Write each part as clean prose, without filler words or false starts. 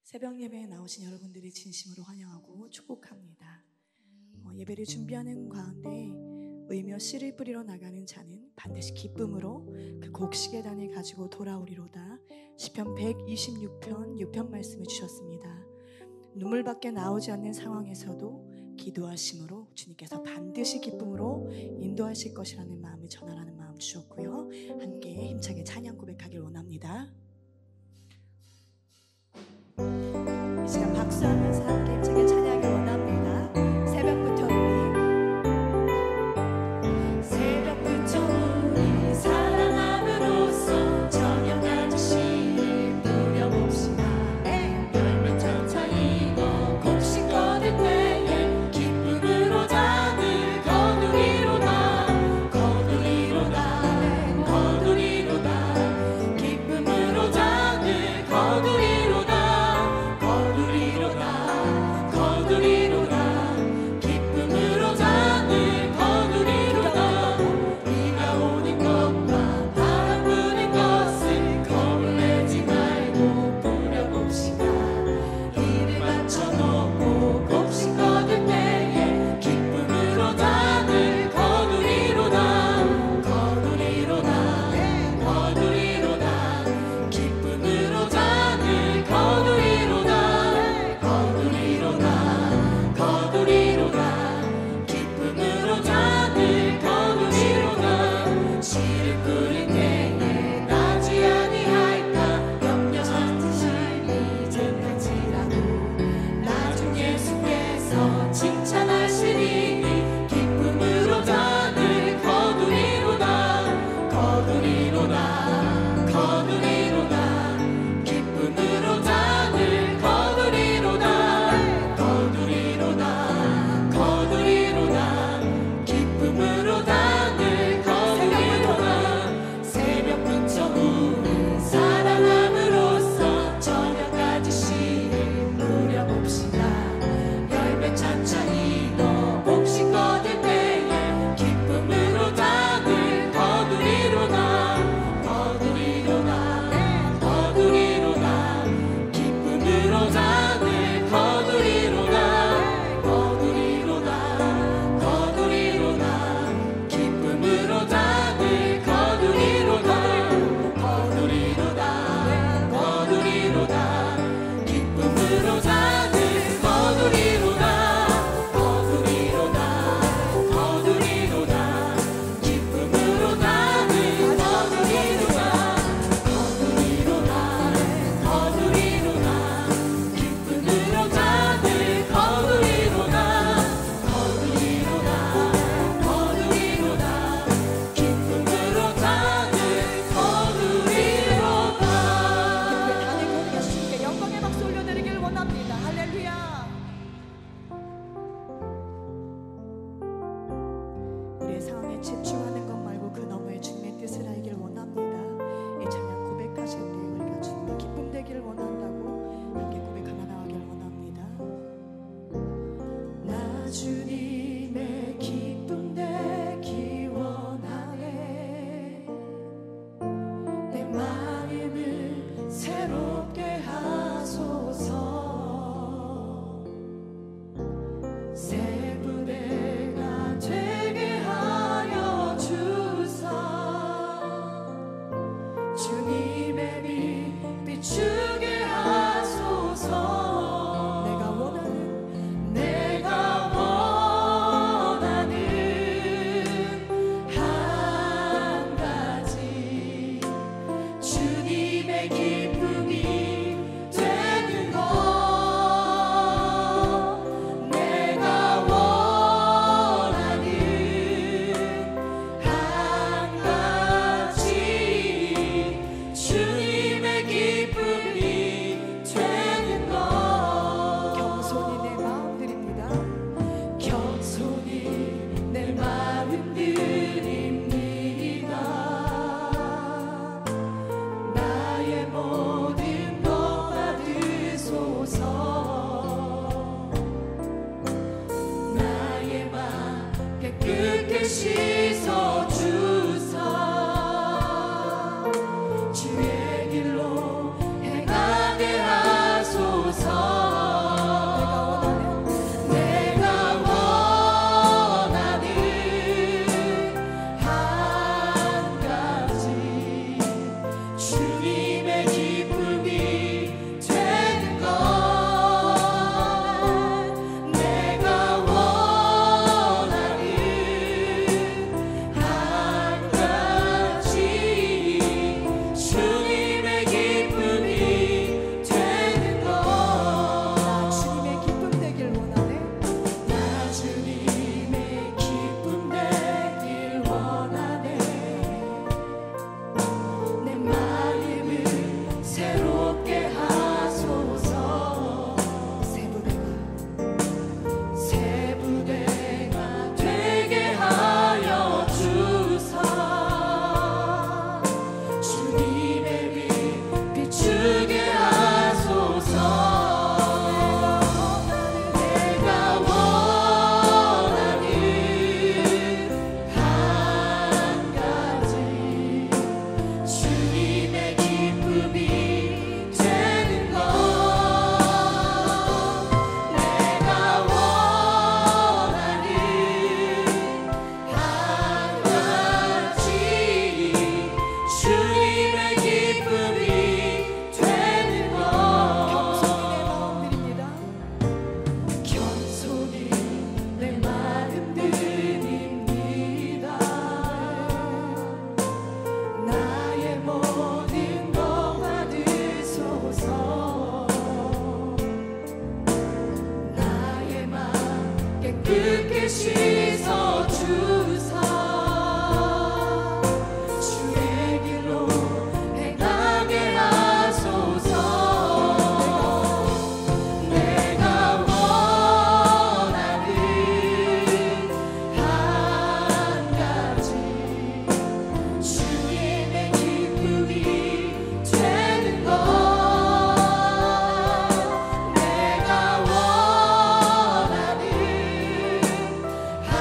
새벽 예배에 나오신 여러분들이 진심으로 환영하고 축복합니다. 예배를 준비하는 가운데 의며 씨를 뿌리러 나가는 자는 반드시 기쁨으로 그 곡식의 단을 가지고 돌아오리로다. 시편 126편 6편 말씀을 주셨습니다. 눈물밖에 나오지 않는 상황에서도 기도하심으로 주님께서 반드시 기쁨으로 인도하실 것이라는 마음을 전하라는 마음 주셨고요. 함께 힘차게 찬양 고백하길 원합니다. 이 시간 박수하면서 함께 힘차게 찬양하길 원합니다. 새벽부터 우리 사랑함으로써 저녁 씨를 뿌려봅시다. 열매 천천히 익어 곡식 거둘 때에 기쁨으로 잔을 거두리로다. 기쁨으로 굳게 씻어 주사 주의 길로 행하게 하소서. 내가 원하는 한 가지 주님의 기쁨이 되는 것. 내가 원하는 한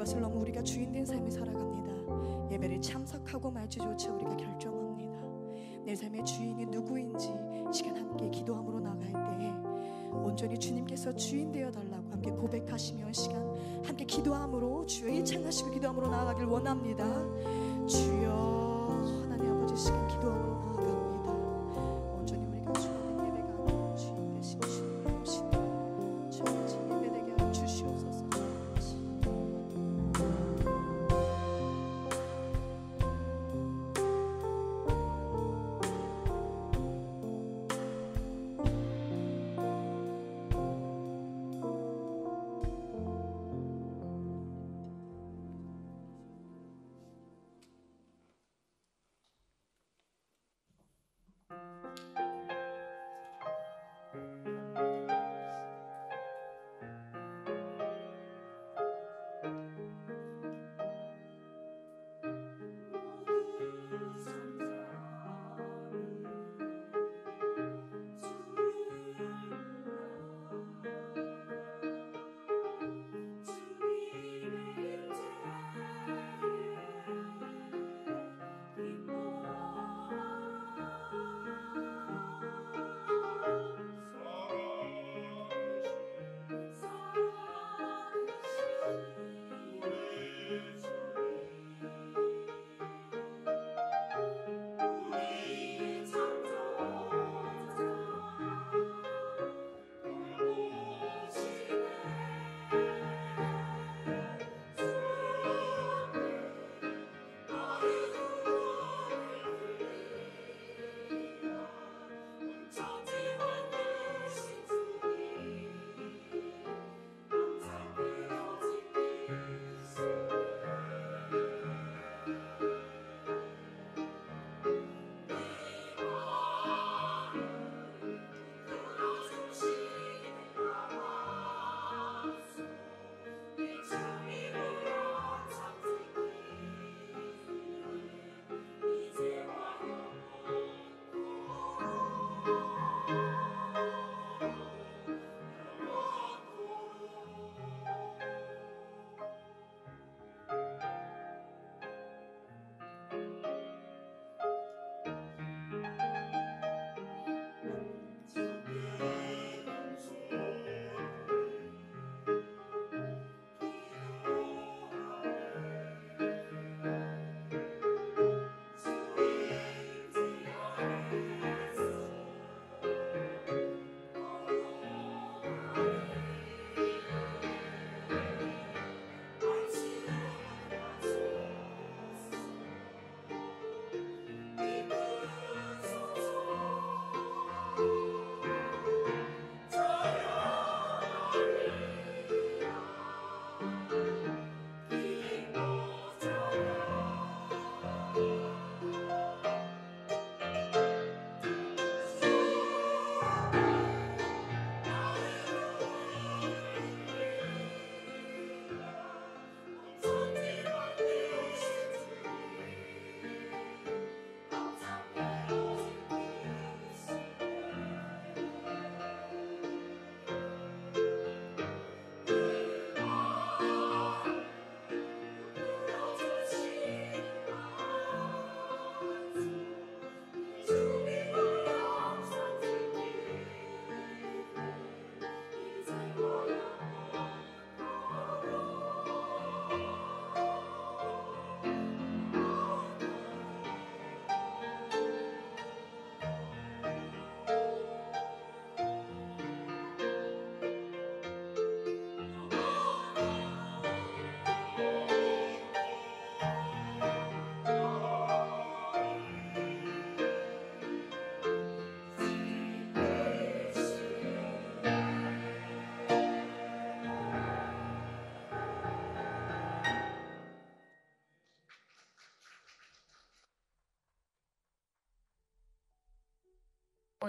그것을 너무 우리가 주인된 삶을 살아갑니다. 예배를 참석하고 말지조차 우리가 결정합니다. 내 삶의 주인이 누구인지 시간 함께 기도함으로 나갈 때에 온전히 주님께서 주인 되어 달라고 함께 고백하시며 시간 함께 기도함으로 주여 일창하시고 기도함으로 나아가길 원합니다. 주여 하나님 아버지 시간 기도함으로 나아갑니다. 온전히 우리가 주어진 예배가 아니라 주인 되신 주님 되시는 주의 예배되게 하여 주시옵소서.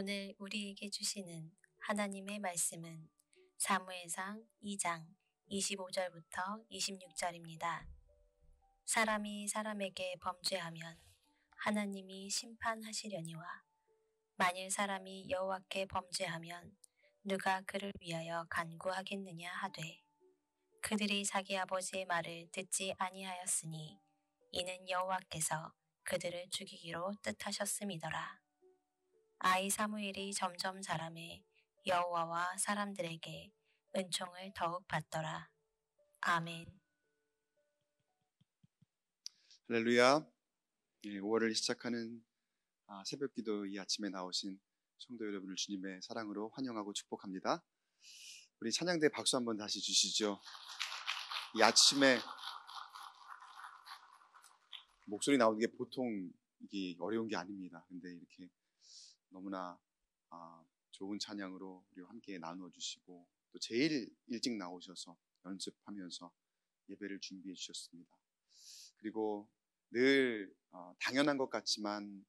오늘 우리에게 주시는 하나님의 말씀은 사무엘상 2장 25절부터 26절입니다. 사람이 사람에게 범죄하면 하나님이 심판하시려니와 만일 사람이 여호와께 범죄하면 누가 그를 위하여 간구하겠느냐 하되 그들이 자기 아버지의 말을 듣지 아니하였으니 이는 여호와께서 그들을 죽이기로 뜻하셨음이더라. 아이 사무엘이 점점 자라매 여호와와 사람들에게 은총을 더욱 받더라. 아멘. 할렐루야. 5월을 시작하는 새벽기도 이 아침에 나오신 성도 여러분을 주님의 사랑으로 환영하고 축복합니다. 우리 찬양대 박수 한번 다시 주시죠. 이 아침에 목소리 나오는 게 보통 이게 어려운 게 아닙니다. 근데 이렇게 너무나 좋은 찬양으로 우리와 함께 나누어 주시고 또 제일 일찍 나오셔서 연습하면서 예배를 준비해 주셨습니다. 그리고 늘 당연한 것 같지만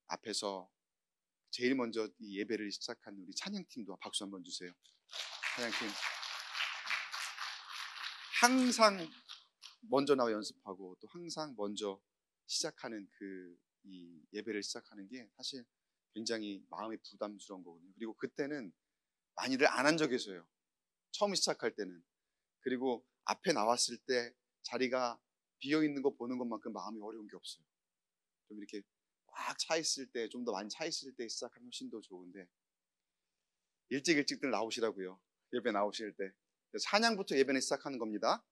앞에서 제일 먼저 이 예배를 시작한 우리 찬양팀도 박수 한번 주세요. 찬양팀 항상 먼저 나와 연습하고 또 항상 먼저 시작하는 이 예배를 시작하는 게 사실 굉장히 마음이 부담스러운 거거든요. 그리고 그때는 많이들 안 한 적이 있어요. 처음 시작할 때는. 그리고 앞에 나왔을 때 자리가 비어있는 거 보는 것만큼 마음이 어려운 게 없어요. 좀 이렇게 꽉 차 있을 때, 좀 더 많이 차 있을 때 시작하면 훨씬 더 좋은데 일찍들 나오시라고요. 예배 나오실 때. 찬양부터 예배는 시작하는 겁니다.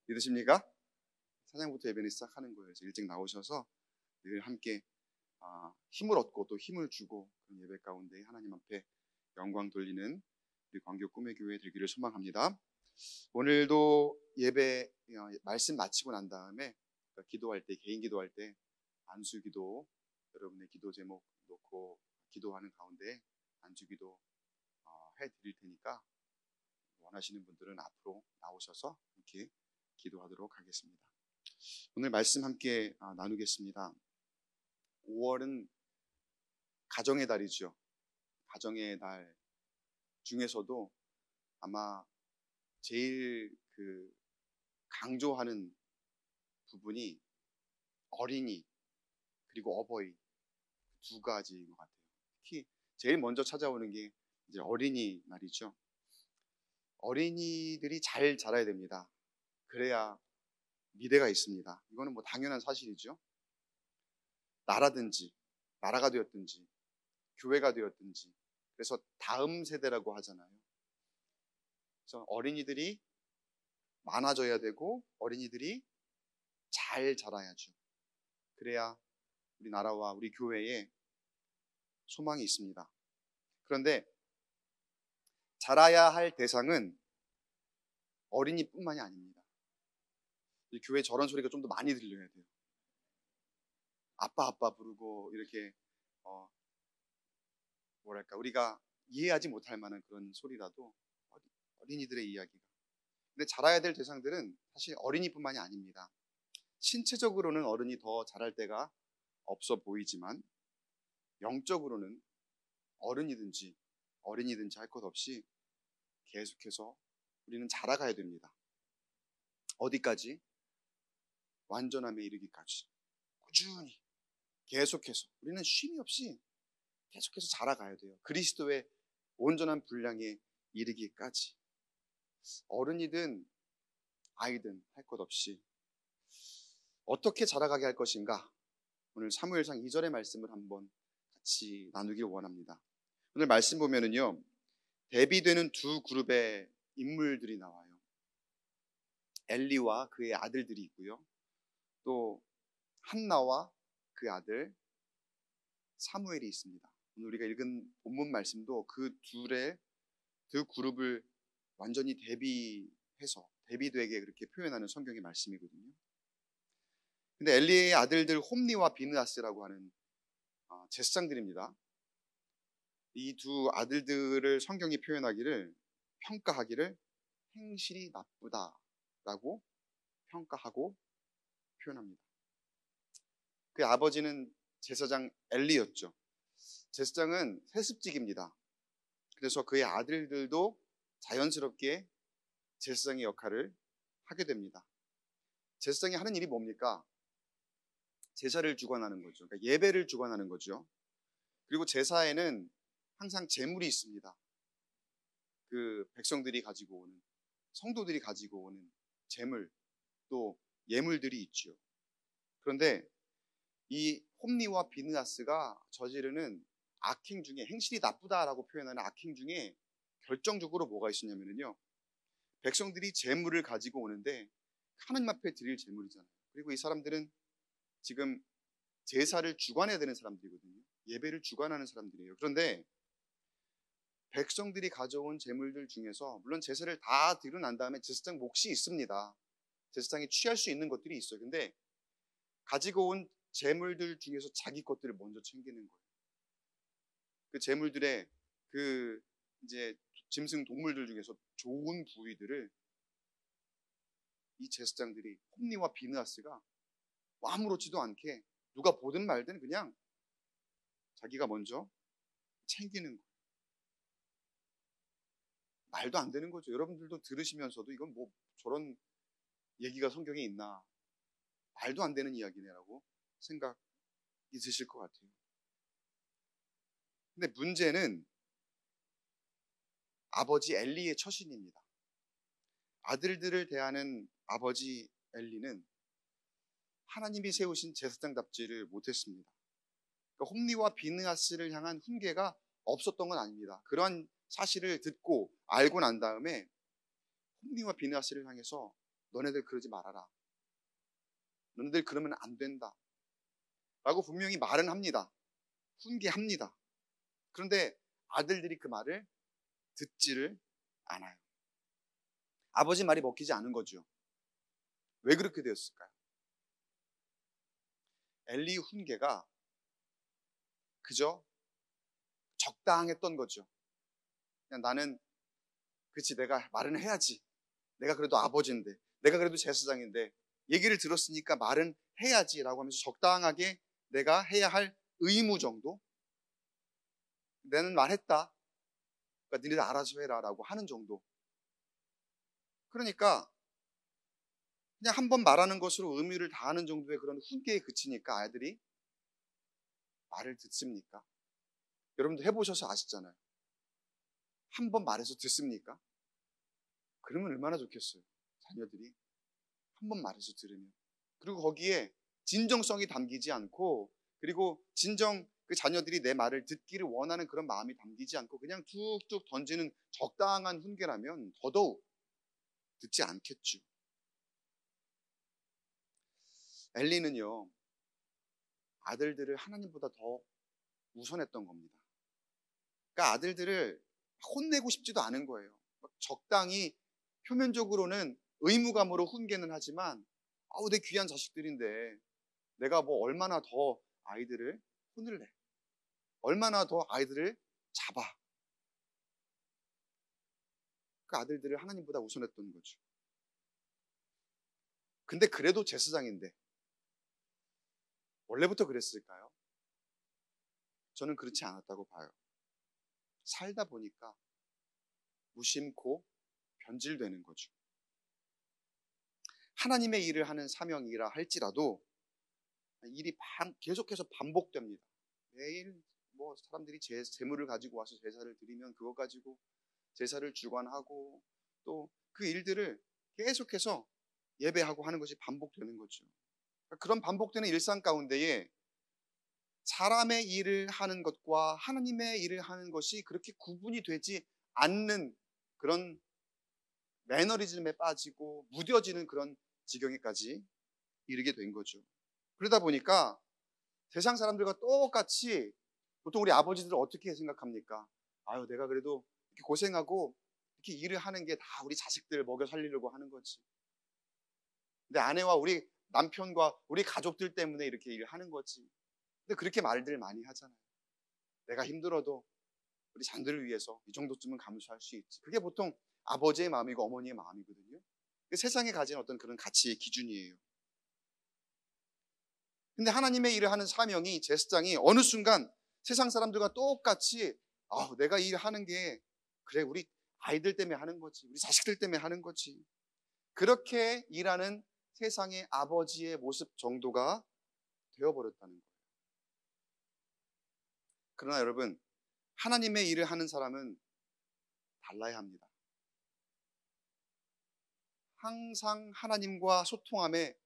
믿으십니까? 찬양부터 예배는 시작하는 거예요. 그래서 일찍 나오셔서 늘 함께 힘을 얻고 또 힘을 주고 그런 예배 가운데 하나님 앞에 영광 돌리는 우리 광교 꿈의 교회 되기를 소망합니다. 오늘도 예배 말씀 마치고 난 다음에 기도할 때, 개인 기도할 때 안수기도 여러분의 기도 제목 놓고 기도하는 가운데 안수기도 해드릴 테니까 원하시는 분들은 앞으로 나오셔서 이렇게 기도하도록 하겠습니다. 오늘 말씀 함께 나누겠습니다. 5월은 가정의 달이죠. 가정의 달 중에서도 아마 제일 강조하는 부분이 어린이 그리고 어버이 두 가지인 것 같아요. 특히 제일 먼저 찾아오는 게 이제 어린이날이죠. 어린이들이 잘 자라야 됩니다. 그래야 미래가 있습니다. 이거는 뭐 당연한 사실이죠. 나라든지 나라가 되었든지 교회가 되었든지 그래서 다음 세대라고 하잖아요. 그래서 어린이들이 많아져야 되고 어린이들이 잘 자라야죠. 그래야 우리 나라와 우리 교회에 소망이 있습니다. 그런데 자라야 할 대상은 어린이뿐만이 아닙니다. 이 교회 저런 소리가 좀 더 많이 들려야 돼요. 아빠 부르고 이렇게 우리가 이해하지 못할 만한 그런 소리라도 어린이들의 이야기가. 근데 자라야 될 대상들은 사실 어린이뿐만이 아닙니다. 신체적으로는 어른이 더 자랄 때가 없어 보이지만 영적으로는 어른이든지 어린이든지 할 것 없이 계속해서 우리는 자라가야 됩니다. 어디까지? 완전함에 이르기까지 꾸준히 계속해서 우리는 쉼이 없이 계속해서 자라가야 돼요. 그리스도의 온전한 분량에 이르기까지. 어른이든 아이든 할 것 없이 어떻게 자라가게 할 것인가? 오늘 사무엘상 2절의 말씀을 한번 같이 나누길 원합니다. 오늘 말씀 보면은요, 대비되는 두 그룹의 인물들이 나와요. 엘리와 그의 아들들이 있고요. 또 한나와 그의 아들 사무엘이 있습니다. 오늘 우리가 읽은 본문 말씀도 그 두 그룹을 완전히 대비되게 그렇게 표현하는 성경의 말씀이거든요. 근데 엘리의 아들들 홈니와 비느하스라고 하는 제사장들입니다. 이 두 아들들을 성경이 평가하기를 행실이 나쁘다라고 평가하고 표현합니다. 그 아버지는 제사장 엘리였죠. 제사장은 세습직입니다. 그래서 그의 아들들도 자연스럽게 제사장의 역할을 하게 됩니다. 제사장이 하는 일이 뭡니까? 제사를 주관하는 거죠. 그러니까 예배를 주관하는 거죠. 그리고 제사에는 항상 제물이 있습니다. 그 백성들이 가지고 오는 성도들이 가지고 오는 재물 또 예물들이 있죠. 그런데 이 홈리와 비느하스가 저지르는 악행 중에, 행실이 나쁘다라고 표현하는 악행 중에 결정적으로 뭐가 있었냐면요, 백성들이 재물을 가지고 오는데 하나님 앞에 드릴 재물이잖아요. 그리고 이 사람들은 지금 제사를 주관해야 되는 사람들이거든요. 예배를 주관하는 사람들이에요. 그런데 백성들이 가져온 재물들 중에서, 물론 제사를 다 드리고 난 다음에 제사장 몫이 있습니다. 제사장이 취할 수 있는 것들이 있어요. 근데 가지고 온 재물들 중에서 자기 것들을 먼저 챙기는 거예요. 그 재물들의 그 이제 짐승 동물들 중에서 좋은 부위들을 이 제사장들이, 홈리와 비느하스가 아무렇지도 않게 누가 보든 말든 그냥 자기가 먼저 챙기는 거예요. 말도 안 되는 거죠. 여러분들도 들으시면서도 이건 뭐 저런 얘기가 성경에 있나, 말도 안 되는 이야기네라고 생각이 드실 것 같아요. 근데 문제는 아버지 엘리의 처신입니다. 아들들을 대하는 아버지 엘리는 하나님이 세우신 제사장답지를 못했습니다. 그러니까 홈리와 비느하스를 향한 훈계가 없었던 건 아닙니다. 그러한 사실을 듣고 알고 난 다음에 홈리와 비느하스를 향해서 너네들 그러지 말아라, 너네들 그러면 안 된다 라고 분명히 말은 합니다. 훈계합니다. 그런데 아들들이 그 말을 듣지를 않아요. 아버지 말이 먹히지 않은 거죠. 왜 그렇게 되었을까요? 엘리의 훈계가 그저 적당했던 거죠. 그냥 나는, 그치, 내가 말은 해야지, 내가 그래도 아버지인데, 내가 그래도 제사장인데 얘기를 들었으니까 말은 해야지 라고 하면서 적당하게 내가 해야 할 의무 정도, 나는 말했다, 그러니까 니네들 알아서 해라 라고 하는 정도. 그러니까 그냥 한 번 말하는 것으로 의미를 다하는 정도의 그런 훈계에 그치니까 아이들이 말을 듣습니까? 여러분도 해보셔서 아시잖아요. 한 번 말해서 듣습니까? 그러면 얼마나 좋겠어요. 자녀들이 한 번 말해서 들으면. 그리고 거기에 진정성이 담기지 않고, 그리고 진정 그 자녀들이 내 말을 듣기를 원하는 그런 마음이 담기지 않고 그냥 툭툭 던지는 적당한 훈계라면 더더욱 듣지 않겠죠. 엘리는요, 아들들을 하나님보다 더 우선했던 겁니다. 그러니까 아들들을 혼내고 싶지도 않은 거예요. 적당히 표면적으로는 의무감으로 훈계는 하지만, 아우 내 귀한 자식들인데 내가 뭐 얼마나 더 아이들을 혼을 내, 얼마나 더 아이들을 잡아. 그 아들들을 하나님보다 우선했던 거죠. 근데 그래도 제사장인데 원래부터 그랬을까요? 저는 그렇지 않았다고 봐요. 살다 보니까 무심코 변질되는 거죠. 하나님의 일을 하는 사명이라 할지라도 일이 계속해서 반복됩니다. 매일 뭐 사람들이 재물을 가지고 와서 제사를 드리면 그거 가지고 제사를 주관하고 또 그 일들을 계속해서 예배하고 하는 것이 반복되는 거죠. 그런 반복되는 일상 가운데에 사람의 일을 하는 것과 하나님의 일을 하는 것이 그렇게 구분이 되지 않는 그런 매너리즘에 빠지고 무뎌지는 그런 지경에까지 이르게 된 거죠. 그러다 보니까 세상 사람들과 똑같이 보통 우리 아버지들은 어떻게 생각합니까? 아유, 내가 그래도 이렇게 고생하고 이렇게 일을 하는 게 다 우리 자식들 먹여 살리려고 하는 거지. 근데 아내와 우리 남편과 우리 가족들 때문에 이렇게 일을 하는 거지. 근데 그렇게 말들 많이 하잖아요. 내가 힘들어도 우리 자녀들을 위해서 이 정도쯤은 감수할 수 있지. 그게 보통 아버지의 마음이고 어머니의 마음이거든요. 세상에 가진 어떤 그런 가치의 기준이에요. 근데 하나님의 일을 하는 사명이, 제사장이 어느 순간 세상 사람들과 똑같이 내가 일하는 게 그래 우리 아이들 때문에 하는 거지, 우리 자식들 때문에 하는 거지, 그렇게 일하는 세상의 아버지의 모습 정도가 되어버렸다는 거예요. 그러나 여러분, 하나님의 일을 하는 사람은 달라야 합니다. 항상 하나님과 소통함에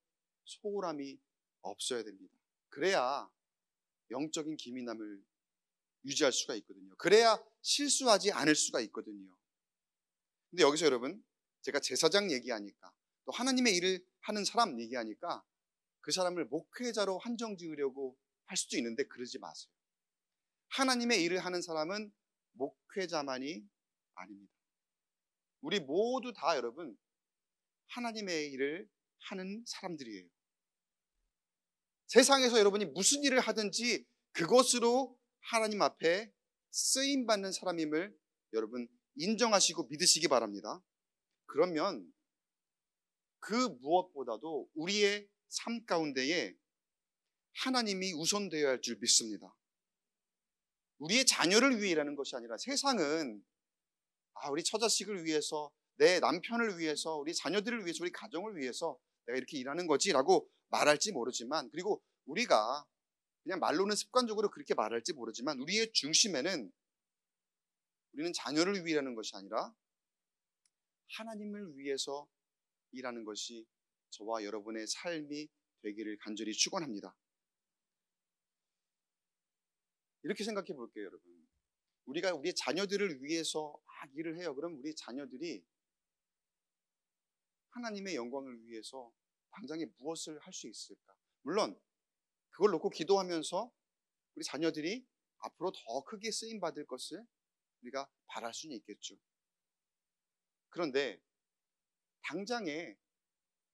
소홀함이 없어야 됩니다. 그래야 영적인 기민함을 유지할 수가 있거든요. 그래야 실수하지 않을 수가 있거든요. 근데 여기서 여러분, 제가 제사장 얘기하니까, 또 하나님의 일을 하는 사람 얘기하니까 그 사람을 목회자로 한정 지으려고 할 수도 있는데 그러지 마세요. 하나님의 일을 하는 사람은 목회자만이 아닙니다. 우리 모두 다 여러분 하나님의 일을 하는 사람들이에요. 세상에서 여러분이 무슨 일을 하든지 그것으로 하나님 앞에 쓰임받는 사람임을 여러분 인정하시고 믿으시기 바랍니다. 그러면 그 무엇보다도 우리의 삶 가운데에 하나님이 우선되어야 할 줄 믿습니다. 우리의 자녀를 위해 일하는 것이 아니라, 세상은 우리 처자식을 위해서, 내 남편을 위해서, 우리 자녀들을 위해서, 우리 가정을 위해서 내가 이렇게 일하는 거지라고 말할지 모르지만, 그리고 우리가 그냥 말로는 습관적으로 그렇게 말할지 모르지만, 우리의 중심에는 우리는 자녀를 위해 일하는 것이 아니라 하나님을 위해서 일하는 것이 저와 여러분의 삶이 되기를 간절히 축원합니다. 이렇게 생각해 볼게요, 여러분. 우리가 우리의 자녀들을 위해서 막 일을 해요. 그럼 우리 자녀들이 하나님의 영광을 위해서 당장에 무엇을 할 수 있을까? 물론 그걸 놓고 기도하면서 우리 자녀들이 앞으로 더 크게 쓰임받을 것을 우리가 바랄 수는 있겠죠. 그런데 당장에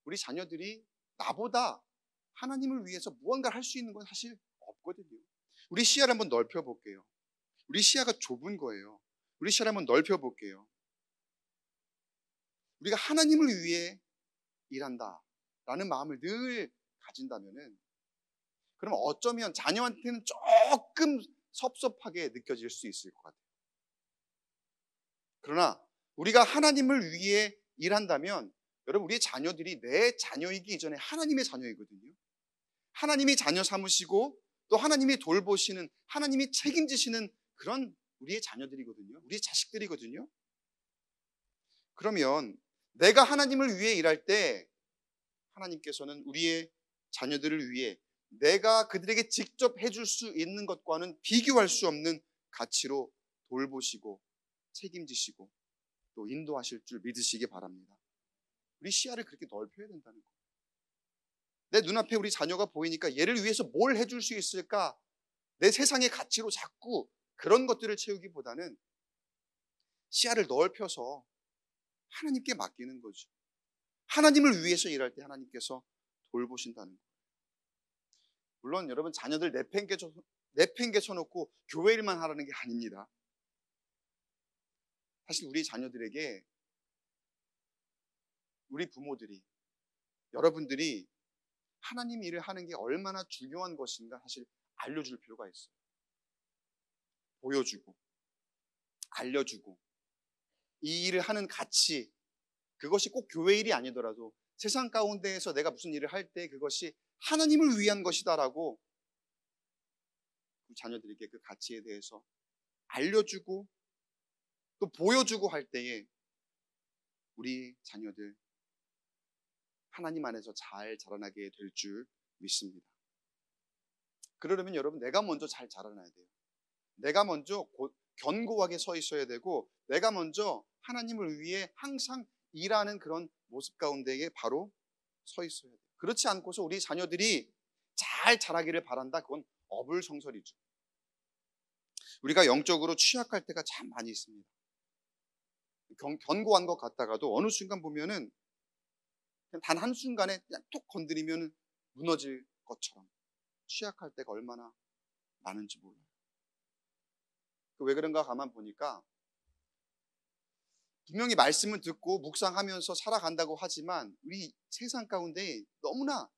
우리 자녀들이 나보다 하나님을 위해서 무언가를 할 수 있는 건 사실 없거든요. 우리 시야를 한번 넓혀볼게요. 우리 시야가 좁은 거예요. 우리 시야를 한번 넓혀볼게요. 우리가 하나님을 위해 일한다라는 마음을 늘 가진다면은, 그럼 어쩌면 자녀한테는 조금 섭섭하게 느껴질 수 있을 것 같아요. 그러나 우리가 하나님을 위해 일한다면, 여러분, 우리의 자녀들이 내 자녀이기 이전에 하나님의 자녀이거든요. 하나님이 자녀 삼으시고 또 하나님이 돌보시는, 하나님이 책임지시는 그런 우리의 자녀들이거든요. 우리의 자식들이거든요. 그러면 내가 하나님을 위해 일할 때 하나님께서는 우리의 자녀들을 위해 내가 그들에게 직접 해줄 수 있는 것과는 비교할 수 없는 가치로 돌보시고 책임지시고 또 인도하실 줄 믿으시기 바랍니다. 우리 시야를 그렇게 넓혀야 된다는 거예요. 내 눈앞에 우리 자녀가 보이니까 얘를 위해서 뭘 해줄 수 있을까? 내 세상의 가치로 자꾸 그런 것들을 채우기보다는 시야를 넓혀서 하나님께 맡기는 거죠. 하나님을 위해서 일할 때 하나님께서 돌보신다는 거예요. 물론 여러분, 자녀들 내팽개쳐놓고 교회 일만 하라는 게 아닙니다. 사실 우리 자녀들에게 우리 부모들이, 여러분들이 하나님 일을 하는 게 얼마나 중요한 것인가 사실 알려줄 필요가 있어요. 보여주고 알려주고, 이 일을 하는 가치, 그것이 꼭 교회 일이 아니더라도 세상 가운데에서 내가 무슨 일을 할 때 그것이 하나님을 위한 것이다라고 자녀들에게 그 가치에 대해서 알려주고 또 보여주고 할 때에 우리 자녀들 하나님 안에서 잘 자라나게 될 줄 믿습니다. 그러려면 여러분, 내가 먼저 잘 자라나야 돼요. 내가 먼저 견고하게 서 있어야 되고, 내가 먼저 하나님을 위해 항상 일하는 그런 모습 가운데에 바로 서 있어야 돼요. 그렇지 않고서 우리 자녀들이 잘 자라기를 바란다, 그건 어불성설이죠. 우리가 영적으로 취약할 때가 참 많이 있습니다. 견고한 것 같다가도 어느 순간 보면은 단 한순간에 그냥 툭 건드리면 무너질 것처럼 취약할 때가 얼마나 많은지 몰라요. 왜 그런가 가만 보니까 분명히 말씀을 듣고 묵상하면서 살아간다고 하지만 우리 세상 가운데 너무나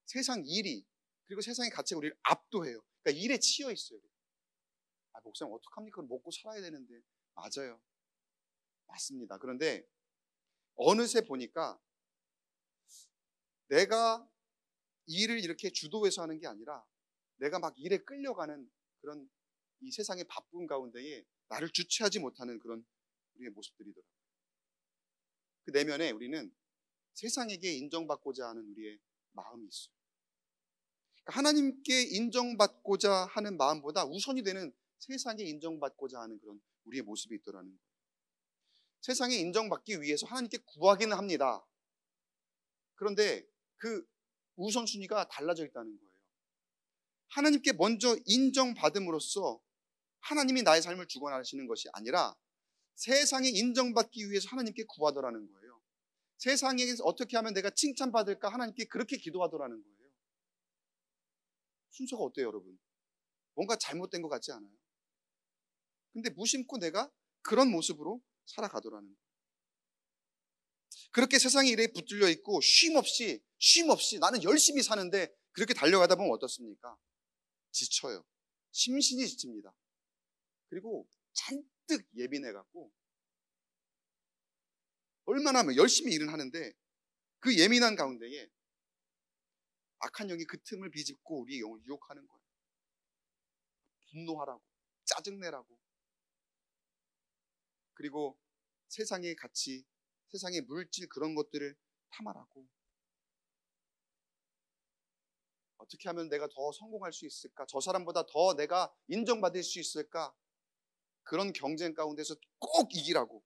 세상 일이, 그리고 세상의 가치가 우리를 압도해요. 그러니까 일에 치여 있어요. 목사님 어떡합니까? 먹고 살아야 되는데. 맞아요. 맞습니다. 그런데 어느새 보니까 내가 일을 이렇게 주도해서 하는 게 아니라 내가 막 일에 끌려가는 그런 이 세상의 바쁜 가운데에 나를 주체하지 못하는 그런 우리의 모습들이더라고요. 그 내면에 우리는 세상에게 인정받고자 하는 우리의 마음이 있어요. 그러니까 하나님께 인정받고자 하는 마음보다 우선이 되는 세상에 인정받고자 하는 그런 우리의 모습이 있더라는 거예요. 세상에 인정받기 위해서 하나님께 구하기는 합니다. 그런데 그 우선순위가 달라져 있다는 거예요. 하나님께 먼저 인정받음으로써 하나님이 나의 삶을 주관하시는 것이 아니라 세상에 인정받기 위해서 하나님께 구하더라는 거예요. 세상에서 어떻게 하면 내가 칭찬받을까 하나님께 그렇게 기도하더라는 거예요. 순서가 어때요, 여러분? 뭔가 잘못된 것 같지 않아요? 근데 무심코 내가 그런 모습으로 살아가더라는 거예요. 그렇게 세상의 일에 붙들려 있고 쉼 없이 나는 열심히 사는데 그렇게 달려가다 보면 어떻습니까? 지쳐요. 심신이 지칩니다. 그리고 잔뜩 예민해갖고 얼마나 하면 열심히 일은 하는데 그 예민한 가운데에 악한 영이 그 틈을 비집고 우리의 영을 유혹하는 거예요. 분노하라고, 짜증내라고. 그리고 세상의 가치, 세상의 물질 그런 것들을 탐하라고. 어떻게 하면 내가 더 성공할 수 있을까? 저 사람보다 더 내가 인정받을 수 있을까? 그런 경쟁 가운데서 꼭 이기라고.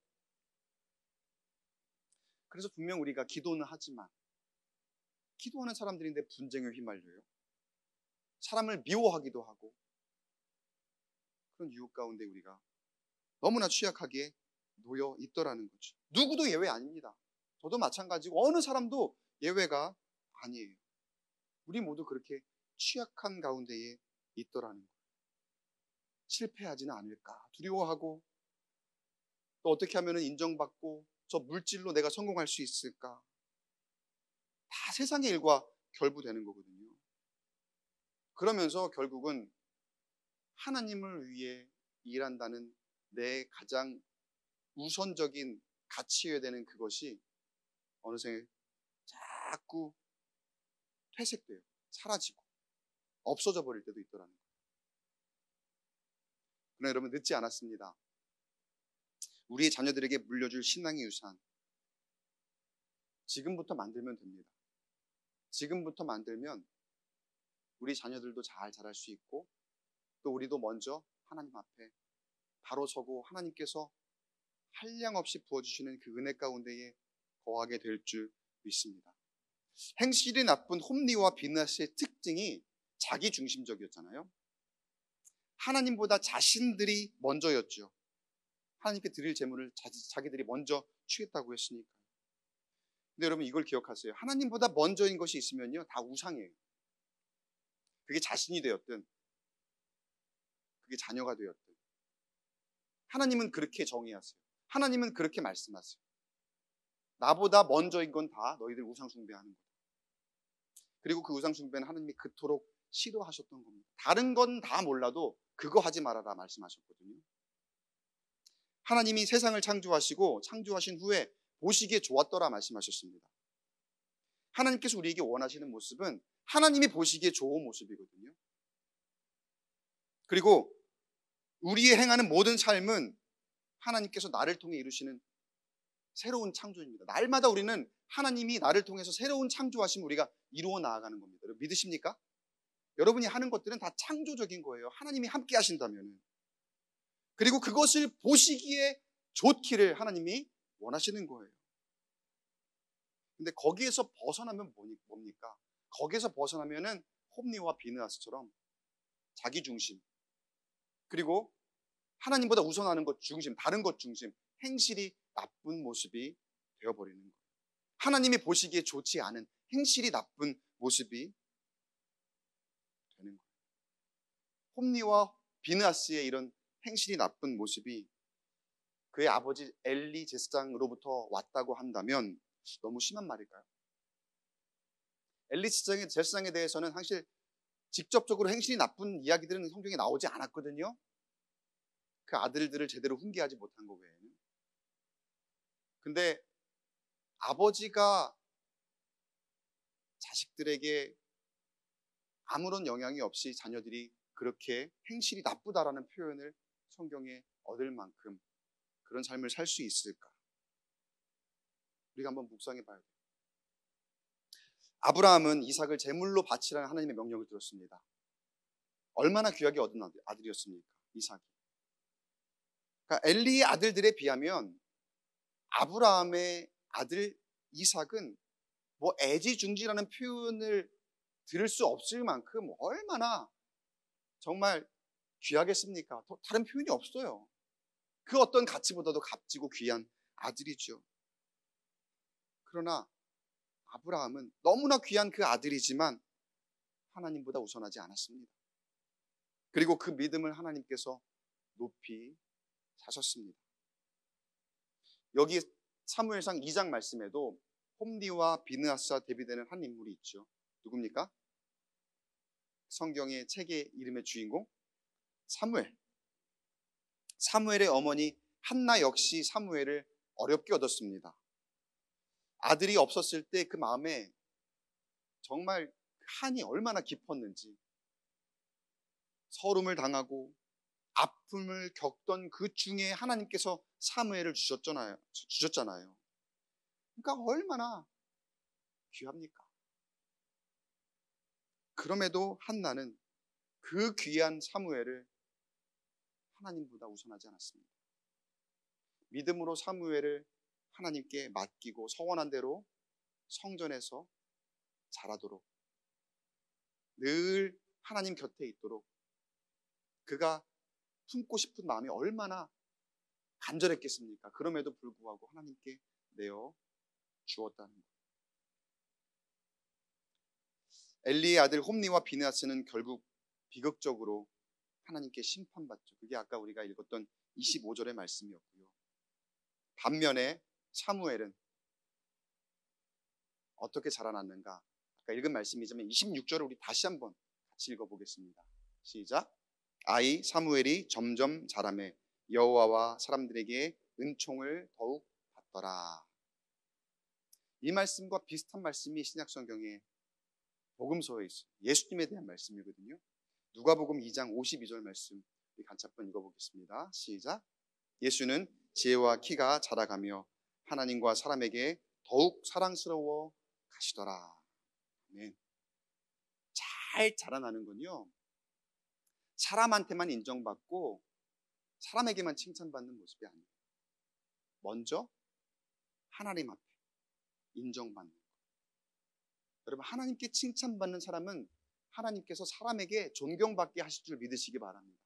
그래서 분명 우리가 기도는 하지만 기도하는 사람들인데 분쟁에 휘말려요. 사람을 미워하기도 하고 그런 유혹 가운데 우리가 너무나 취약하게 놓여 있더라는 거죠. 누구도 예외 아닙니다. 저도 마찬가지고 어느 사람도 예외가 아니에요. 우리 모두 그렇게 취약한 가운데에 있더라는 거예요. 실패하지는 않을까 두려워하고 또 어떻게 하면 인정받고 저 물질로 내가 성공할 수 있을까? 다 세상의 일과 결부되는 거거든요. 그러면서 결국은 하나님을 위해 일한다는 내 가장 우선적인 가치여야 되는 그것이 어느새 자꾸 퇴색돼요. 사라지고 없어져 버릴 때도 있더라는 거예요. 그러나 여러분 늦지 않았습니다. 우리의 자녀들에게 물려줄 신앙의 유산 지금부터 만들면 됩니다. 지금부터 만들면 우리 자녀들도 잘 자랄 수 있고 또 우리도 먼저 하나님 앞에 바로 서고 하나님께서 한량없이 부어주시는 그 은혜 가운데에 거하게 될 줄 믿습니다. 행실이 나쁜 홈리와 비느하스의 특징이 자기중심적이었잖아요. 하나님보다 자신들이 먼저였죠. 하나님께 드릴 제물을 자기들이 먼저 취했다고 했으니까요. 근데 여러분 이걸 기억하세요. 하나님보다 먼저인 것이 있으면요 다 우상이에요. 그게 자신이 되었든 그게 자녀가 되었든 하나님은 그렇게 정의하세요. 하나님은 그렇게 말씀하세요. 나보다 먼저인 건 다 너희들 우상 숭배하는 거다. 그리고 그 우상 숭배는 하나님이 그토록 싫어하셨던 겁니다. 다른 건 다 몰라도 그거 하지 말아라 말씀하셨거든요. 하나님이 세상을 창조하시고 창조하신 후에 보시기에 좋았더라 말씀하셨습니다. 하나님께서 우리에게 원하시는 모습은 하나님이 보시기에 좋은 모습이거든요. 그리고 우리의 행하는 모든 삶은 하나님께서 나를 통해 이루시는 새로운 창조입니다. 날마다 우리는 하나님이 나를 통해서 새로운 창조하심을 우리가 이루어 나아가는 겁니다. 여러분 믿으십니까? 여러분이 하는 것들은 다 창조적인 거예요. 하나님이 함께 하신다면. 그리고 그것을 보시기에 좋기를 하나님이 원하시는 거예요. 근데 거기에서 벗어나면 뭡니까? 거기에서 벗어나면은 홈리와 비느하스처럼 자기 중심 그리고 하나님보다 우선하는 것 중심, 다른 것 중심, 행실이 나쁜 모습이 되어버리는 거예요. 하나님이 보시기에 좋지 않은 행실이 나쁜 모습이 되는 거예요. 홈리와 비느하스의 이런 행실이 나쁜 모습이 그의 아버지 엘리 제사장으로부터 왔다고 한다면 너무 심한 말일까요? 엘리 제사장에 대해서는 사실 직접적으로 행실이 나쁜 이야기들은 성경에 나오지 않았거든요. 그 아들들을 제대로 훈계하지 못한 것 외에는. 근데 아버지가 자식들에게 아무런 영향이 없이 자녀들이 그렇게 행실이 나쁘다라는 표현을 성경에 얻을 만큼 그런 삶을 살 수 있을까? 우리가 한번 묵상해 봐야 돼요. 아브라함은 이삭을 제물로 바치라는 하나님의 명령을 들었습니다. 얼마나 귀하게 얻은 아들이었습니까? 이삭이. 그러니까 엘리의 아들들에 비하면 아브라함의 아들 이삭은 뭐 애지중지라는 표현을 들을 수 없을 만큼 얼마나 정말 귀하겠습니까? 다른 표현이 없어요. 그 어떤 가치보다도 값지고 귀한 아들이죠. 그러나 아브라함은 너무나 귀한 그 아들이지만 하나님보다 우선하지 않았습니다. 그리고 그 믿음을 하나님께서 높이 사셨습니다. 여기 사무엘상 2장 말씀에도 홈리와 비느하스와 대비되는 한 인물이 있죠. 누굽니까? 성경의 책의 이름의 주인공 사무엘. 사무엘의 어머니 한나 역시 사무엘을 어렵게 얻었습니다. 아들이 없었을 때 그 마음에 정말 한이 얼마나 깊었는지, 서름을 당하고 아픔을 겪던 그 중에 하나님께서 사무엘을 주셨잖아요. 그러니까 얼마나 귀합니까? 그럼에도 한나는 그 귀한 사무엘을 하나님보다 우선하지 않았습니다. 믿음으로 사무엘을 하나님께 맡기고 서원한 대로 성전에서 자라도록, 늘 하나님 곁에 있도록 그가 품고 싶은 마음이 얼마나 간절했겠습니까? 그럼에도 불구하고 하나님께 내어 주었다는 것. 엘리의 아들 홈리와 비느하스는 결국 비극적으로 하나님께 심판받죠. 그게 아까 우리가 읽었던 25절의 말씀이었고요. 반면에 사무엘은 어떻게 자라났는가? 아까 읽은 말씀이지만 26절을 우리 다시 한번 같이 읽어보겠습니다. 시작. 아이 사무엘이 점점 자라매 여호와와 사람들에게 은총을 더욱 받더라. 이 말씀과 비슷한 말씀이 신약성경에 복음서에 있어요. 예수님에 대한 말씀이거든요. 누가복음 2장 52절 말씀 우리 같이 한번 읽어보겠습니다. 시작. 예수는 지혜와 키가 자라가며 하나님과 사람에게 더욱 사랑스러워 가시더라. 아멘. 잘 자라나는 건요, 사람한테만 인정받고 사람에게만 칭찬받는 모습이 아니에요. 먼저 하나님 앞에 인정받는 것. 여러분, 하나님께 칭찬받는 사람은 하나님께서 사람에게 존경받게 하실 줄 믿으시기 바랍니다.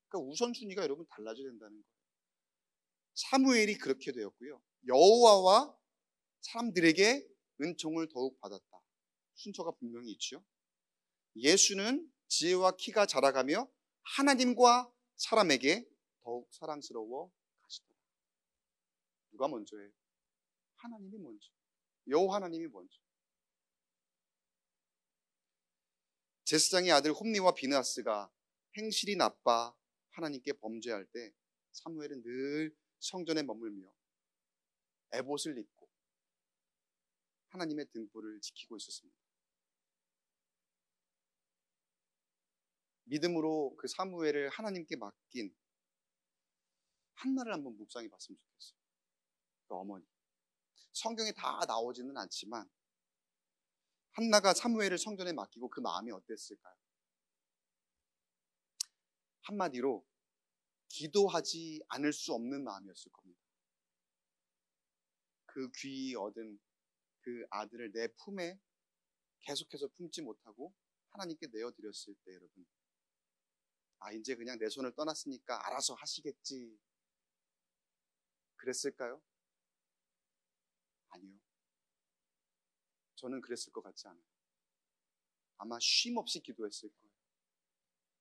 그러니까 우선순위가 여러분 달라져야 된다는 거예요. 사무엘이 그렇게 되었고요, 여호와와 사람들에게 은총을 더욱 받았다. 순서가 분명히 있죠. 예수는 지혜와 키가 자라가며 하나님과 사람에게 더욱 사랑스러워 가시더라. 누가 먼저예요? 하나님이 먼저. 여호와 하나님이 먼저. 제사장의 아들 홈리와 비느하스가 행실이 나빠 하나님께 범죄할 때 사무엘은 늘 성전에 머물며 에봇을 입고 하나님의 등불을 지키고 있었습니다. 믿음으로 그 사무엘을 하나님께 맡긴 한나를 한번 묵상해 봤으면 좋겠어요. 그 어머니. 성경에 다 나오지는 않지만 한나가 사무엘을 성전에 맡기고 그 마음이 어땠을까요? 한마디로 기도하지 않을 수 없는 마음이었을 겁니다. 그 귀히 얻은 그 아들을 내 품에 계속해서 품지 못하고 하나님께 내어드렸을 때 여러분, 이제 그냥 내 손을 떠났으니까 알아서 하시겠지, 그랬을까요? 아니요. 저는 그랬을 것 같지 않아요. 아마 쉼없이 기도했을 거예요.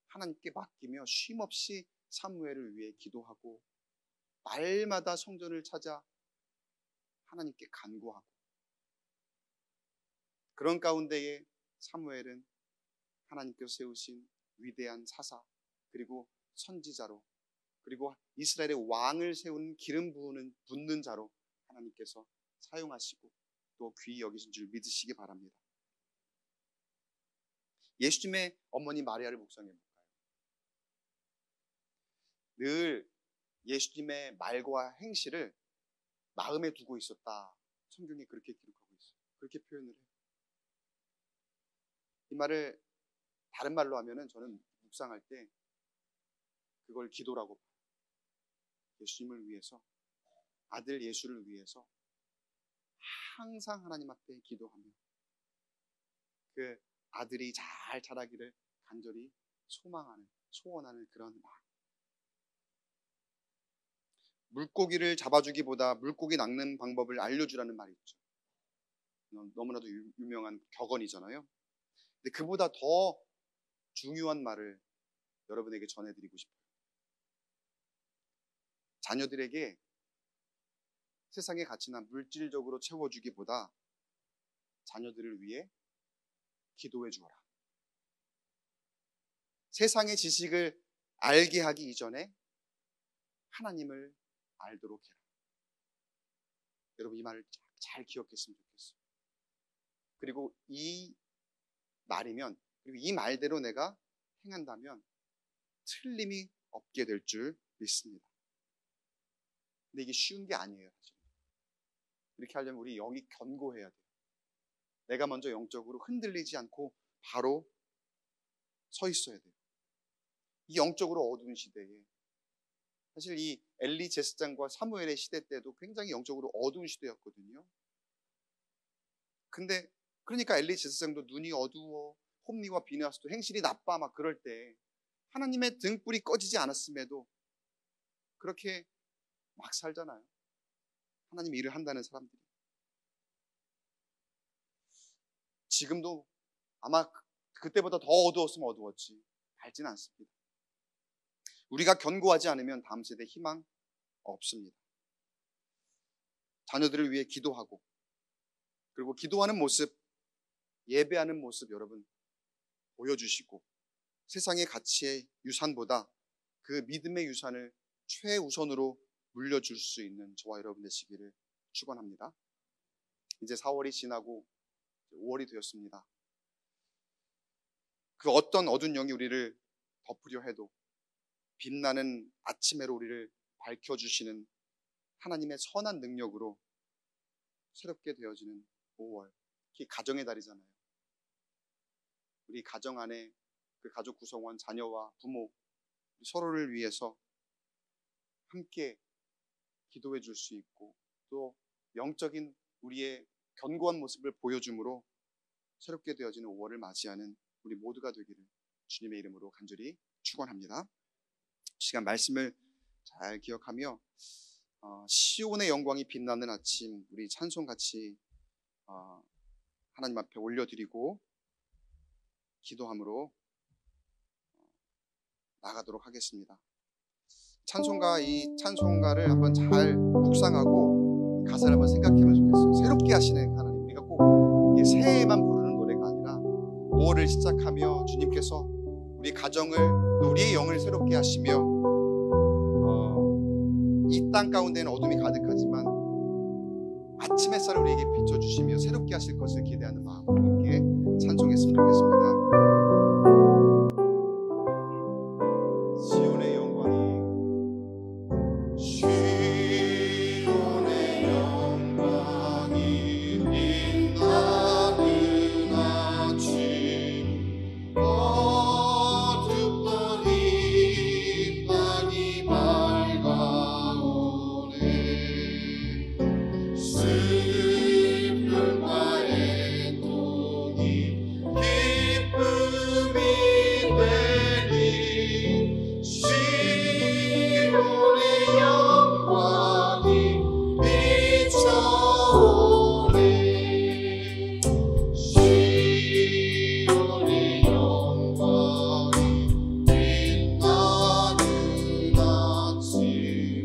하나님께 맡기며 쉼없이 사무엘을 위해 기도하고 날마다 성전을 찾아 하나님께 간구하고, 그런 가운데에 사무엘은 하나님께서 세우신 위대한 사사, 그리고 선지자로, 그리고 이스라엘의 왕을 세우는 기름 붓는 자로 하나님께서 사용하시고 또 귀히 여기신 줄 믿으시기 바랍니다. 예수님의 어머니 마리아를 묵상해 볼까요? 늘 예수님의 말과 행실을 마음에 두고 있었다. 성경이 그렇게 기록하고 있어요. 그렇게 표현을 해요. 이 말을 다른 말로 하면은 저는 묵상할 때 그걸 기도라고 봐요. 예수님을 위해서, 아들 예수를 위해서 항상 하나님 앞에 기도하며 그 아들이 잘 자라기를 간절히 소망하는, 소원하는 그런 마음. 물고기를 잡아주기보다 물고기 낚는 방법을 알려주라는 말이 있죠. 너무나도 유명한 격언이잖아요. 근데 그보다 더 중요한 말을 여러분에게 전해드리고 싶어요. 자녀들에게 세상의 가치나 물질적으로 채워주기보다 자녀들을 위해 기도해 주어라. 세상의 지식을 알게 하기 이전에 하나님을 알도록 해라. 여러분 이 말을 잘 기억했으면 좋겠어요. 그리고 이 말이면, 그리고 이 말대로 내가 행한다면 틀림이 없게 될 줄 믿습니다. 근데 이게 쉬운 게 아니에요. 사실. 이렇게 하려면 우리 영이 견고해야 돼요. 내가 먼저 영적으로 흔들리지 않고 바로 서 있어야 돼요. 이 영적으로 어두운 시대에, 사실 이 엘리 제사장과 사무엘의 시대 때도 굉장히 영적으로 어두운 시대였거든요. 근데 그러니까 엘리 제사장도 눈이 어두워, 홈리와 비느하스도 행실이 나빠 막 그럴 때 하나님의 등불이 꺼지지 않았음에도 그렇게 막 살잖아요. 하나님 일을 한다는 사람들이. 지금도 아마 그때보다 더 어두웠으면 어두웠지 밝지는 않습니다. 우리가 견고하지 않으면 다음 세대에 희망 없습니다. 자녀들을 위해 기도하고, 그리고 기도하는 모습, 예배하는 모습 여러분 보여주시고, 세상의 가치의 유산보다 그 믿음의 유산을 최우선으로 물려줄 수 있는 저와 여러분 되시기를 축원합니다. 이제 4월이 지나고 5월이 되었습니다. 그 어떤 어두운 영이 우리를 덮으려 해도 빛나는 아침해로 우리를 밝혀주시는 하나님의 선한 능력으로 새롭게 되어지는 5월, 특히 가정의 달이잖아요. 우리 가정 안에 그 가족 구성원, 자녀와 부모 서로를 위해서 함께 기도해 줄 수 있고, 또 영적인 우리의 견고한 모습을 보여줌으로 새롭게 되어지는 5월을 맞이하는 우리 모두가 되기를 주님의 이름으로 간절히 축원합니다. 시간 말씀을 잘 기억하며 시온의 영광이 빛나는 아침, 우리 찬송같이 하나님 앞에 올려드리고 기도함으로 나가도록 하겠습니다. 이 찬송가를 한번 잘 묵상하고 가사를 한번 생각해보면 좋겠어요. 새롭게 하시는 하나님, 우리가 꼭 새해만 부르는 노래가 아니라 5월을 시작하며 주님께서 우리 가정을, 또 우리의 영을 새롭게 하시며 이 땅 가운데는 어둠이 가득하지만 아침 햇살을 우리에게 비춰주시며 새롭게 하실 것을 기대하는 마음으로 함께 찬송했으면 좋겠습니다. 시온의 영광이 빛나는 아침, 어둡던 이 땅이 밝아오네. 슬픔과 애통이 기쁨이 되리. 시온의 영광이 비춰오네. 시온의 영광이 빛나는 아침,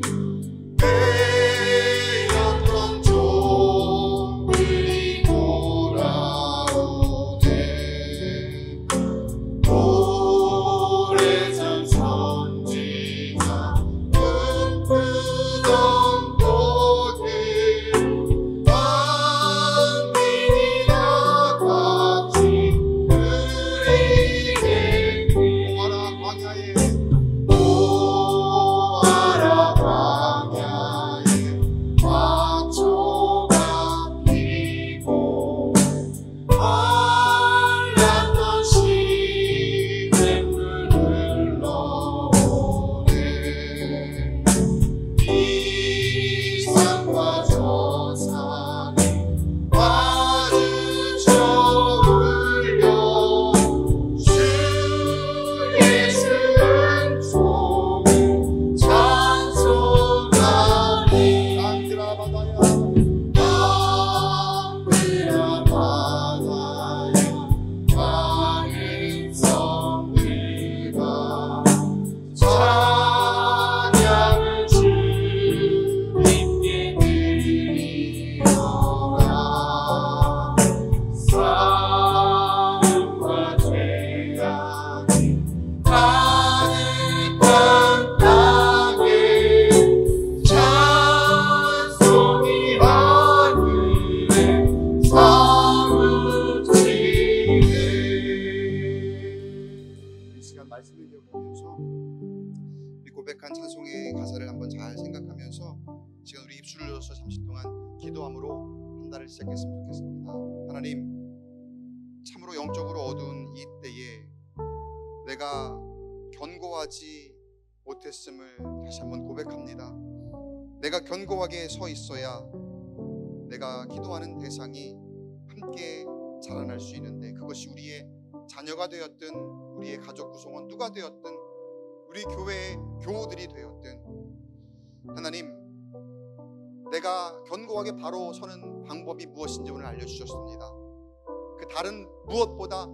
빼앗던 종들이 돌아오네. 오래전 선지자 꿈꾸던 꽃들 왕민이나 같이 누리게. 오아라 광야에, 오아라 광야에 화초가 피고 말랐던 고백한 찬송의 가사를 한번 잘 생각하면서 시간 우리 입술을 열어서 잠시 동안 기도함으로 한 달을 시작했으면 좋겠습니다. 하나님, 참으로 영적으로 어두운 이 때에 내가 견고하지 못했음을 다시 한번 고백합니다. 내가 견고하게 서 있어야 내가 기도하는 대상이 함께 자라날 수 있는데, 그것이 우리의 자녀가 되었든 우리의 가족 구성원 누가 되었든 우리 교회의 교우들이 되었든, 하나님, 내가 견고하게 바로 서는 방법이 무엇인지 오늘 알려주셨습니다. 그 다른 무엇보다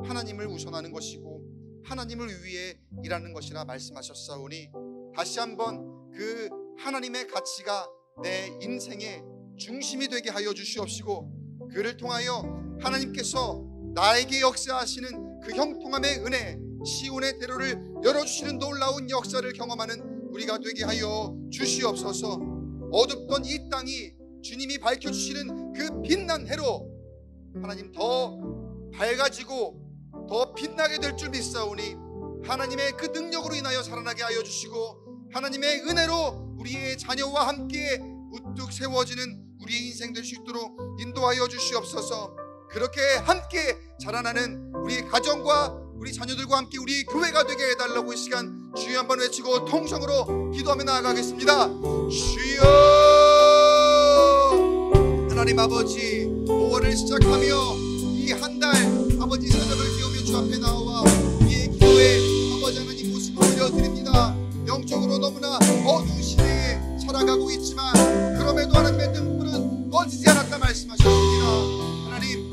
하나님을 우선하는 것이고 하나님을 위해 일하는 것이라 말씀하셨사오니, 다시 한번 그 하나님의 가치가 내 인생의 중심이 되게 하여 주시옵시고, 그를 통하여 하나님께서 나에게 역사하시는 그 형통함의 은혜, 시온의 대로를 열어주시는 놀라운 역사를 경험하는 우리가 되게 하여 주시옵소서. 어둡던 이 땅이 주님이 밝혀주시는 그 빛난 해로 하나님 더 밝아지고 더 빛나게 될 줄 믿사오니, 하나님의 그 능력으로 인하여 살아나게 하여 주시고, 하나님의 은혜로 우리의 자녀와 함께 우뚝 세워지는 우리의 인생 될 수 있도록 인도하여 주시옵소서. 그렇게 함께 자라나는 우리 가정과 우리 자녀들과 함께 우리 교회가 되게 해달라고 이 시간 주여 한번 외치고 통성으로 기도하며 나아가겠습니다. 주여, 하나님 아버지, 5월을 시작하며 이 한 달 아버지 새벽을 깨우며 주 앞에 나와 우리의 기도에 아버지 하나님 모습을 올려드립니다. 영적으로 너무나 어두운 시대에 살아가고 있지만 그럼에도 하나님의 등불은 꺼지지 않았다 말씀하셨습니다. 하나님,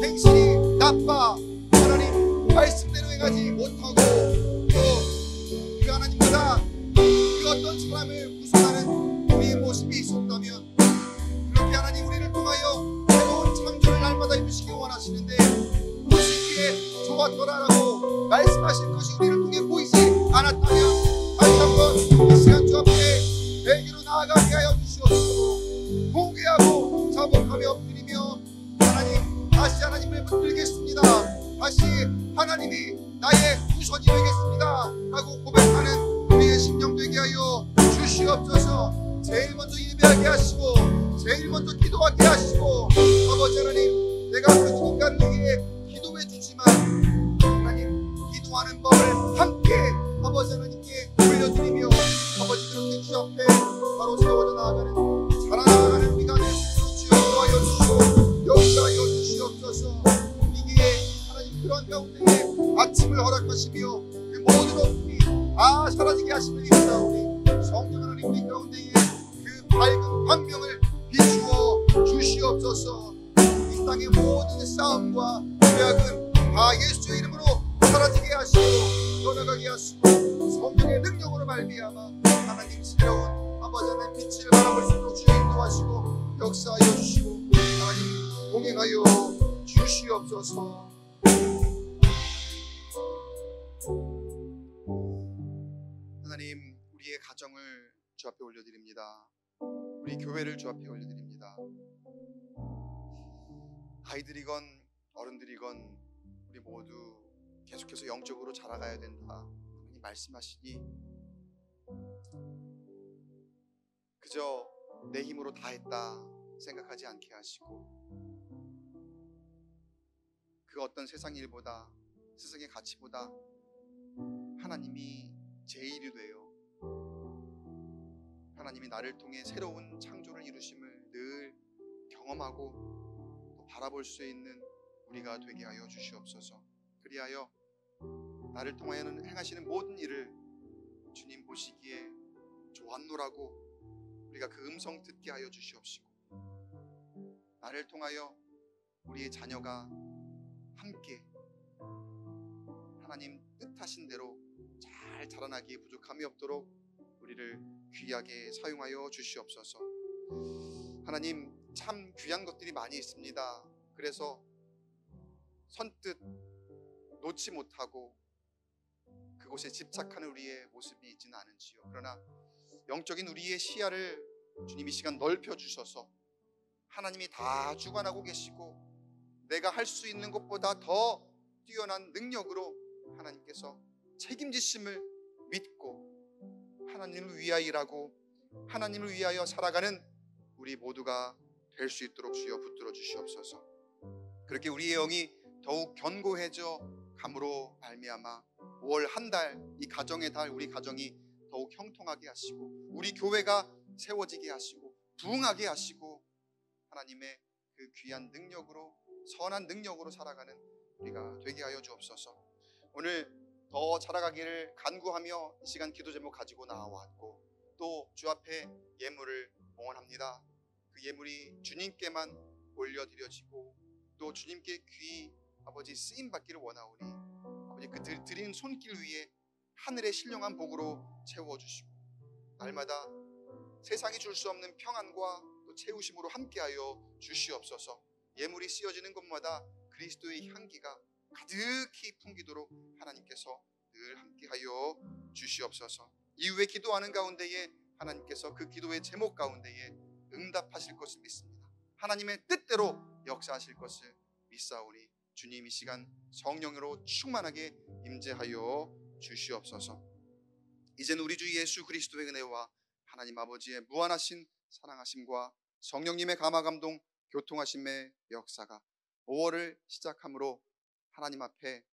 행실이 나빠 하나님 말씀대로 행하지 못하고 또 그 하나님보다 그 어떤 사람을 구속하는 우리의 모습이 있었다면, 그렇게 하나님 우리를 통하여 새로운 창조를 날마다 이루시기 원하시는데, 보시기에 좋았더라라고 말씀하신 것이 우리를 통해 보이지 않았다면, 다시 한번 이 시간 주 앞에 회개로 나아가게 하여 주시옵소서. 포기하고 자복하며 엎드리며 하나님, 다시 하나님을 붙들겠습니다. 다시 하나님이 나의 우선이 되겠습니다 하고 고백하는 우리의 심령 되게 하여 주시옵소서. 제일 먼저 예배하게 하시고 제일 먼저 기도하게 하시고, 아버지 하나님, 내가 그 누군가를 위해 기도해 주지만 하나님 기도하는 법을 함께 아버지 하나님께 올려드리며, 아버지 그렇게 주 앞에 바로 세워져 나아가는 자라나가는 우리가 될 수 있도록 주여 도와여 주시고 역사하여 주시옵소서. 이게 하나님 그런 가운데에 아침을 허락하시며 그 모든 어둠이 다 사라지게 하시는 일이사오니, 성령 하나님 우리 가운데에 그 밝은 광명을 비추어 주시옵소서. 이 땅의 모든 싸움과 죄악은 다 예수의 이름으로 사라지게 하시고 떠나가게 하시고, 성령의 능력으로 말미암아 하나님 새로운 아버지 하나님 빛을 바라볼 수 있도록 주여 인도하시고 역사하여 주시고 하나님 동행하여 주시옵소서. 하나님, 우리의 가정을 주 앞에 올려드립니다. 우리 교회를 주 앞에 올려드립니다. 아이들이건 어른들이건 우리 모두 계속해서 영적으로 자라가야 된다 하나님 말씀하시니, 그저 내 힘으로 다 했다 생각하지 않게 하시고, 그 어떤 세상 일보다 세상의 가치보다 하나님이 제일이 되어 하나님이 나를 통해 새로운 창조를 이루심을 늘 경험하고 또 바라볼 수 있는 우리가 되게 하여 주시옵소서. 그리하여 나를 통하여 행하시는 모든 일을 주님 보시기에 좋았노라고 우리가 그 음성 듣게 하여 주시옵시고, 나를 통하여 우리의 자녀가 함께 하나님 뜻하신 대로 잘 자라나기에 부족함이 없도록 우리를 귀하게 사용하여 주시옵소서. 하나님, 참 귀한 것들이 많이 있습니다. 그래서 선뜻 놓지 못하고 그곳에 집착하는 우리의 모습이 있지는 않은지요. 그러나 영적인 우리의 시야를 주님 이 시간 넓혀주셔서 하나님이 다 주관하고 계시고 내가 할 수 있는 것보다 더 뛰어난 능력으로 하나님께서 책임지심을 믿고 하나님을 위하여 일하고 하나님을 위하여 살아가는 우리 모두가 될 수 있도록 주여 붙들어 주시옵소서. 그렇게 우리의 영이 더욱 견고해져 감으로 말미암아 5월 한 달, 이 가정의 달, 우리 가정이 더욱 형통하게 하시고 우리 교회가 세워지게 하시고 부흥하게 하시고 하나님의 그 귀한 능력으로, 선한 능력으로 살아가는 우리가 되게 하여 주옵소서. 오늘 더 자라가기를 간구하며 이 시간 기도 제목 가지고 나와왔고 또 주 앞에 예물을 봉헌합니다. 그 예물이 주님께만 올려드려지고 또 주님께 귀히 아버지 쓰임받기를 원하오니 아버지 그 드리는 손길 위에 하늘의 신령한 복으로 채워주시고 날마다 세상이 줄 수 없는 평안과 또 채우심으로 함께하여 주시옵소서. 예물이 씌어지는 곳마다 그리스도의 향기가 가득히 풍기도록 하나님께서 늘 함께하여 주시옵소서. 이후에 기도하는 가운데에 하나님께서 그 기도의 제목 가운데에 응답하실 것을 믿습니다. 하나님의 뜻대로 역사하실 것을 믿사오니 주님 이 시간 성령으로 충만하게 임재하여 주시옵소서. 이제는 우리 주 예수 그리스도의 은혜와 하나님 아버지의 무한하신 사랑하심과 성령님의 감화감동 교통하심의 역사가 5월을 시작함으로 하나님 앞에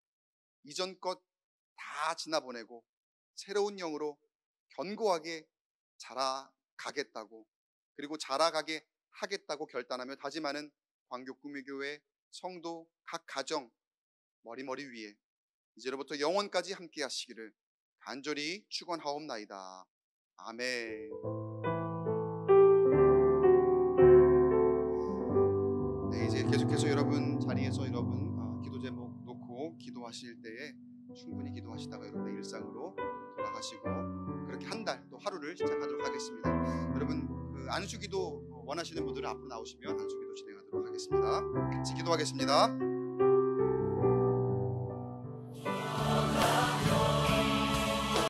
이전 것 다 지나보내고 새로운 영으로 견고하게 자라가겠다고 그리고 자라가게 하겠다고 결단하며 다짐하는 광교구미교회 성도 각 가정 머리머리 위에 이제로부터 영원까지 함께 하시기를 간절히 축원하옵나이다. 아멘. 네, 이제 계속해서 여러분 자리에서 여러분 기도 제목 놓고 기도하실 때에 충분히 기도하시다가 여러분의 일상으로 돌아가시고 그렇게 한 달 또 하루를 시작하도록 하겠습니다. 여러분 그 안수기도 원하시는 분들은 앞으로 나오시면 안수기도 진행하도록 하겠습니다. 같이 기도하겠습니다.